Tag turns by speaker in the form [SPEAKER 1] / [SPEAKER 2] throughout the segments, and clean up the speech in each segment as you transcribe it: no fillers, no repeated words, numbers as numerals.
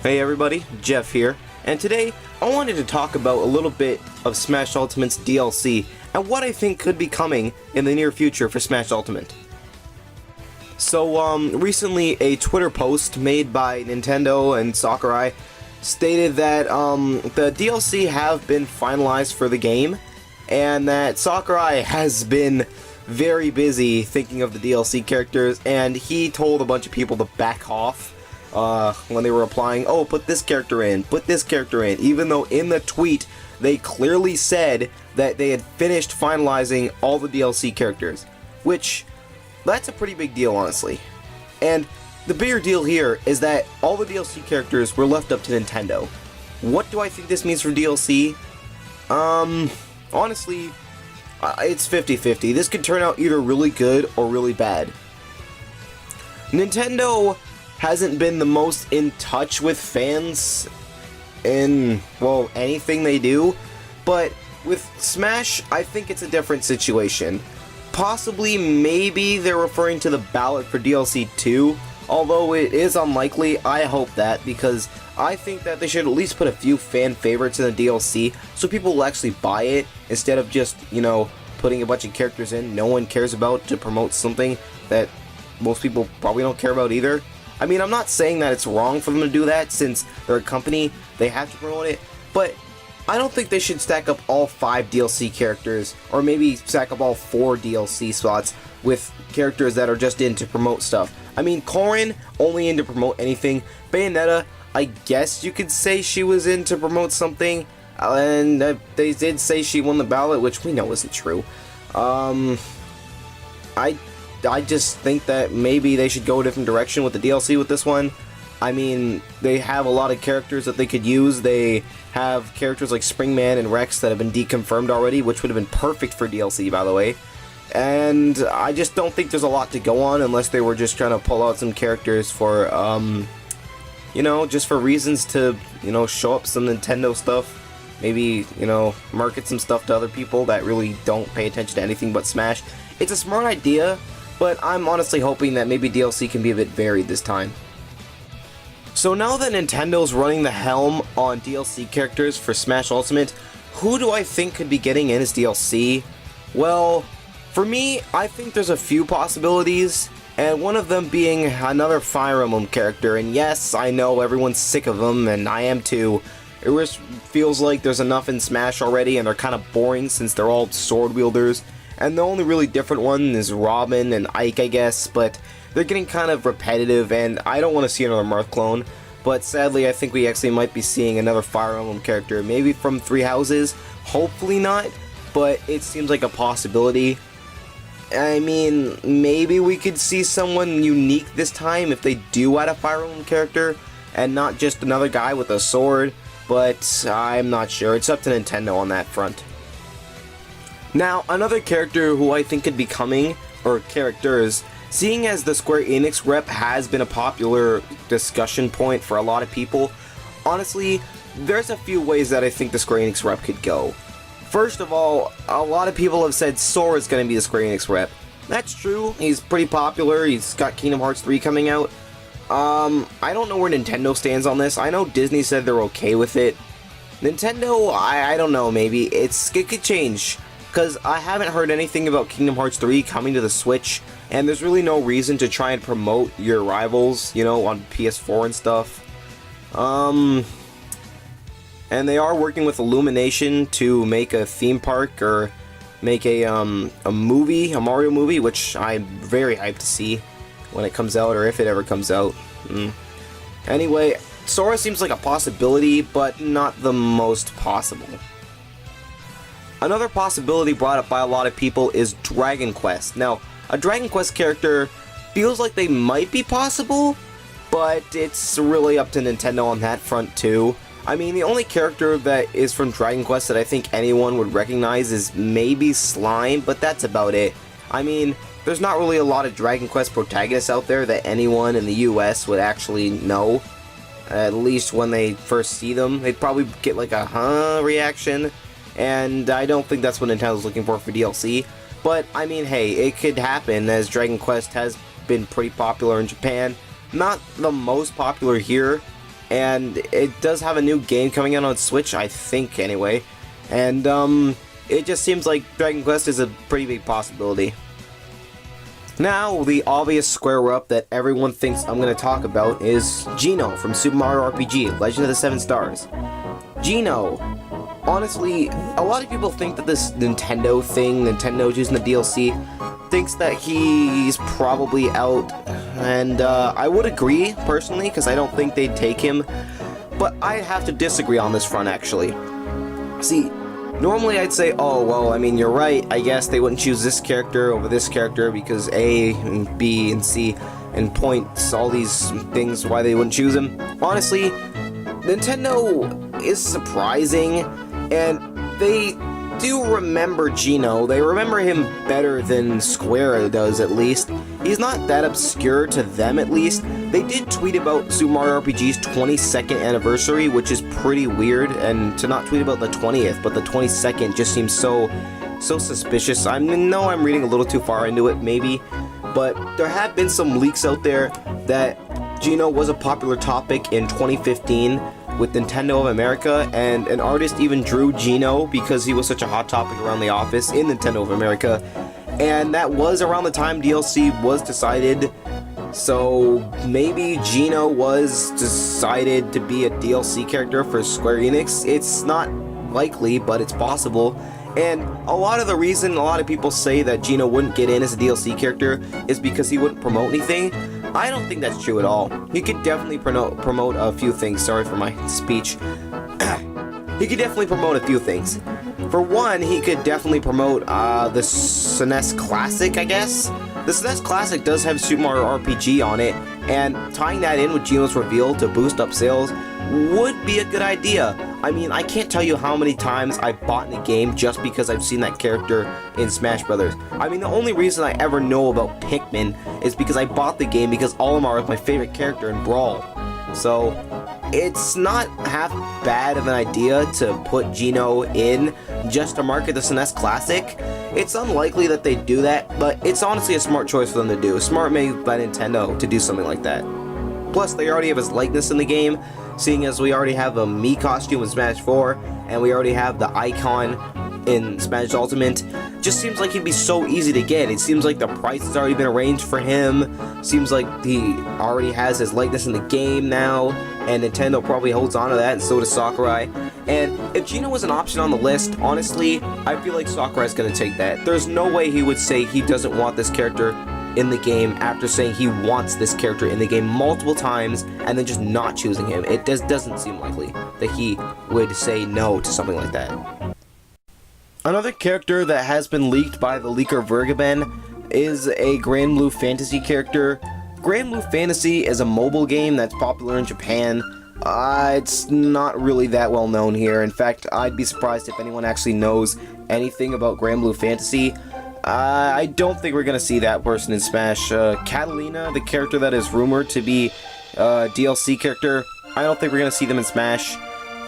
[SPEAKER 1] Hey everybody, Jeff here, and today I wanted to talk about a little bit of Smash Ultimate's DLC and what I think could be coming in the near future for Smash Ultimate. So, recently a Twitter post made by Nintendo and Sakurai stated that the DLC have been finalized for the game, and that Sakurai has been very busy thinking of the DLC characters, and he told a bunch of people to back off when they were replying, oh, put this character in, even though in the tweet they clearly said that they had finished finalizing all the DLC characters, which, that's a pretty big deal, honestly. And the bigger deal here is that all the DLC characters were left up to Nintendo. What do I think this means for DLC? Honestly, it's 50-50. This could turn out either really good or really bad. Nintendo hasn't been the most in touch with fans in, well, anything they do, but with Smash, I think it's a different situation. Possibly, maybe they're referring to the ballot for DLC 2, although it is unlikely. I hope that, because I think that they should at least put a few fan favorites in the DLC so people will actually buy it instead of just, you know, putting a bunch of characters in no one cares about to promote something that most people probably don't care about either. I mean, I'm not saying that it's wrong for them to do that, since they're a company, they have to promote it, but I don't think they should stack up all 5 DLC characters, or maybe stack up all 4 DLC slots with characters that are just in to promote stuff. I mean, Corrin, only in to promote anything. Bayonetta, I guess you could say she was in to promote something, and they did say she won the ballot, which we know isn't true. I just think that maybe they should go a different direction with the DLC with this one. I mean, they have a lot of characters that they could use. They have characters like Springman and Rex that have been deconfirmed already, which would have been perfect for DLC, by the way. And I just don't think there's a lot to go on unless they were just trying to pull out some characters for, you know, just for reasons to, you know, show up some Nintendo stuff. Maybe, you know, market some stuff to other people that really don't pay attention to anything but Smash. It's a smart idea, but I'm honestly hoping that maybe DLC can be a bit varied this time. So now that Nintendo's running the helm on DLC characters for Smash Ultimate, who do I think could be getting in as DLC? Well, for me, I think there's a few possibilities, and one of them being another Fire Emblem character, and yes, I know everyone's sick of them, and I am too. It just feels like there's enough in Smash already, and they're kind of boring since they're all sword wielders. And the only really different one is Robin and Ike, I guess, but they're getting kind of repetitive, and I don't want to see another Marth clone. But sadly, I think we actually might be seeing another Fire Emblem character, maybe from Three Houses. Hopefully not, but it seems like a possibility. I mean, maybe we could see someone unique this time if they do add a Fire Emblem character, and not just another guy with a sword, but I'm not sure. It's up to Nintendo on that front. Now, another character who I think could be coming, or characters, seeing as the Square Enix rep has been a popular discussion point for a lot of people, honestly, there's a few ways that I think the Square Enix rep could go. First of all, a lot of people have said Sora's going to be the Square Enix rep. That's true, he's pretty popular, he's got Kingdom Hearts 3 coming out. I don't know where Nintendo stands on this. I know Disney said they're okay with it. Nintendo, I don't know, maybe. It could change. Because I haven't heard anything about Kingdom Hearts 3 coming to the Switch, and there's really no reason to try and promote your rivals, you know, on PS4 and stuff. And they are working with Illumination to make a theme park, or make a movie, a Mario movie, which I'm very hyped to see when it comes out, or if it ever comes out. Anyway, Sora seems like a possibility, but not the most possible. Another possibility brought up by a lot of people is Dragon Quest. Now, a Dragon Quest character feels like they might be possible, but it's really up to Nintendo on that front too. I mean, the only character that is from Dragon Quest that I think anyone would recognize is maybe Slime, but that's about it. I mean, there's not really a lot of Dragon Quest protagonists out there that anyone in the US would actually know. At least when they first see them, they'd probably get like a huh reaction. And I don't think that's what Nintendo's looking for DLC. But, I mean, hey, it could happen, as Dragon Quest has been pretty popular in Japan. Not the most popular here, and it does have a new game coming out on Switch, I think, anyway. And it just seems like Dragon Quest is a pretty big possibility. Now, the obvious square-up that everyone thinks I'm going to talk about is Geno from Super Mario RPG, Legend of the Seven Stars. Geno, honestly, a lot of people think that this Nintendo thing, Nintendo's using the DLC, thinks that he's probably out, and I would agree, personally, because I don't think they'd take him, but I have to disagree on this front, actually. See, normally I'd say, oh, well, I mean, you're right, I guess they wouldn't choose this character over this character because A and B and C and points, all these things why they wouldn't choose him. Honestly, Nintendo is surprising, and they do remember Geno. They remember him better than Square does, at least. He's not that obscure to them, at least. They did tweet about Super Mario RPG's 22nd anniversary, which is pretty weird, and to not tweet about the 20th, but the 22nd just seems so suspicious. I know I'm reading a little too far into it, maybe, but there have been some leaks out there that Geno was a popular topic in 2015 with Nintendo of America, and an artist even drew Geno because he was such a hot topic around the office in Nintendo of America, and that was around the time DLC was decided, so maybe Geno was decided to be a DLC character for Square Enix. It's not likely, but it's possible. And a lot of the reason a lot of people say that Geno wouldn't get in as a DLC character is because he wouldn't promote anything. I don't think that's true at all. He could definitely promote a few things. Sorry for my speech. He could definitely promote a few things. For one, he could definitely promote the SNES Classic, I guess. The SNES Classic does have Super Mario RPG on it, and tying that in with Geno's reveal to boost up sales would be a good idea. I mean, I can't tell you how many times I've bought in a game just because I've seen that character in Smash Brothers. I mean, the only reason I ever know about Pikmin is because I bought the game because Olimar is my favorite character in Brawl. So, it's not half bad of an idea to put Geno in just to market the SNES Classic. It's unlikely that they do that, but it's honestly a smart choice for them to do. Smart move by Nintendo to do something like that. Plus, they already have his likeness in the game, seeing as we already have a Mii costume in Smash 4, and we already have the icon in Smash Ultimate. Just seems like he'd be so easy to get. It seems like the price has already been arranged for him. Seems like he already has his likeness in the game now, and Nintendo probably holds on to that, and so does Sakurai. And if Geno was an option on the list, honestly, I feel like Sakurai's gonna take that. There's no way he would say he doesn't want this character in the game after saying he wants this character in the game multiple times and then just not choosing him. It doesn't seem likely that he would say no to something like that. Another character that has been leaked by the leaker Vergaben is a Granblue Fantasy character. Granblue Fantasy is a mobile game that's popular in Japan. It's not really that well known here. In fact, I'd be surprised if anyone actually knows anything about Granblue Fantasy. I don't think we're going to see that person in Smash. Catalina, the character that is rumored to be a DLC character, I don't think we're going to see them in Smash.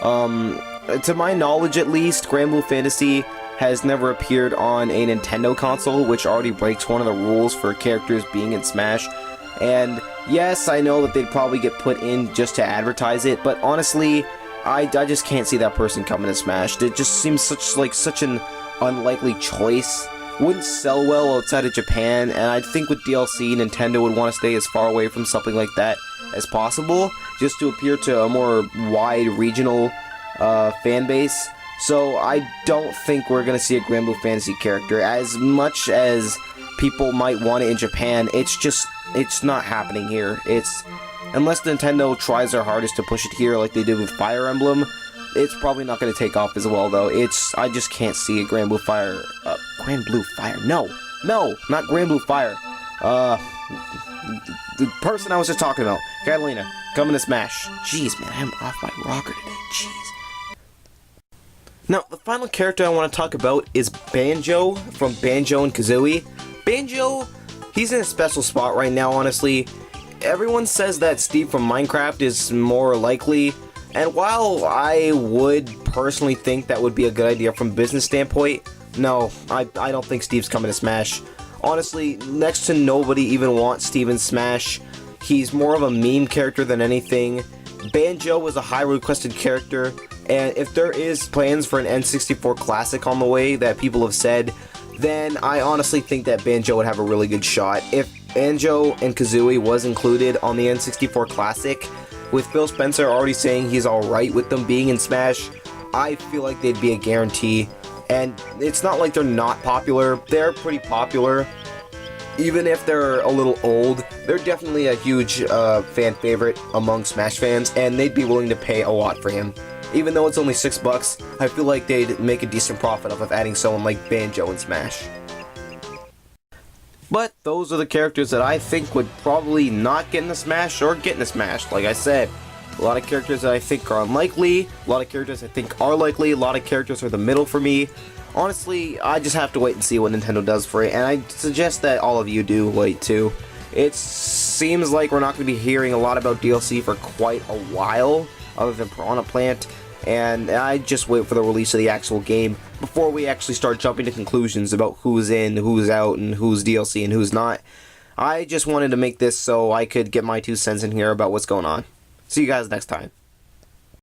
[SPEAKER 1] To my knowledge at least, Granblue Fantasy has never appeared on a Nintendo console, which already breaks one of the rules for characters being in Smash. And yes, I know that they'd probably get put in just to advertise it, but honestly, I just can't see that person coming to Smash. It just seems such an unlikely choice. Wouldn't sell well outside of Japan, and I think with DLC, Nintendo would want to stay as far away from something like that as possible, just to appeal to a more wide regional fan base. So I don't think we're going to see a Granblue Fantasy character. As much as people might want it in Japan, it's not happening here. Unless Nintendo tries their hardest to push it here like they did with Fire Emblem, it's probably not going to take off as well, though. I just can't see a Granblue Fire. Granblue Fire? No, not Granblue Fire. The person I was just talking about, Catalina, coming to Smash. Jeez, man, I'm off my rocker today. Jeez. Now, the final character I want to talk about is Banjo from Banjo and Kazooie. Banjo, he's in a special spot right now, honestly. Everyone says that Steve from Minecraft is more likely. And while I would personally think that would be a good idea from a business standpoint, no, I don't think Steve's coming to Smash. Honestly, next to nobody even wants Steve in Smash. He's more of a meme character than anything, Banjo is a high requested character, and if there is plans for an N64 Classic on the way that people have said, then I honestly think that Banjo would have a really good shot. If Banjo and Kazooie was included on the N64 Classic, with Phil Spencer already saying he's alright with them being in Smash, I feel like they'd be a guarantee. And it's not like they're not popular, they're pretty popular. Even if they're a little old, they're definitely a huge fan favorite among Smash fans, and they'd be willing to pay a lot for him. Even though it's only $6, I feel like they'd make a decent profit off of adding someone like Banjo in Smash. But those are the characters that I think would probably not get into Smash or get into Smash. Like I said, a lot of characters that I think are unlikely, a lot of characters I think are likely, a lot of characters are the middle for me. Honestly, I just have to wait and see what Nintendo does for it, and I suggest that all of you do wait too. It seems like we're not going to be hearing a lot about DLC for quite a while, other than Piranha Plant, and I just wait for the release of the actual game before we actually start jumping to conclusions about who's in, who's out, and who's DLC and who's not. I just wanted to make this so I could get my 2 cents in here about what's going on. See you guys next time.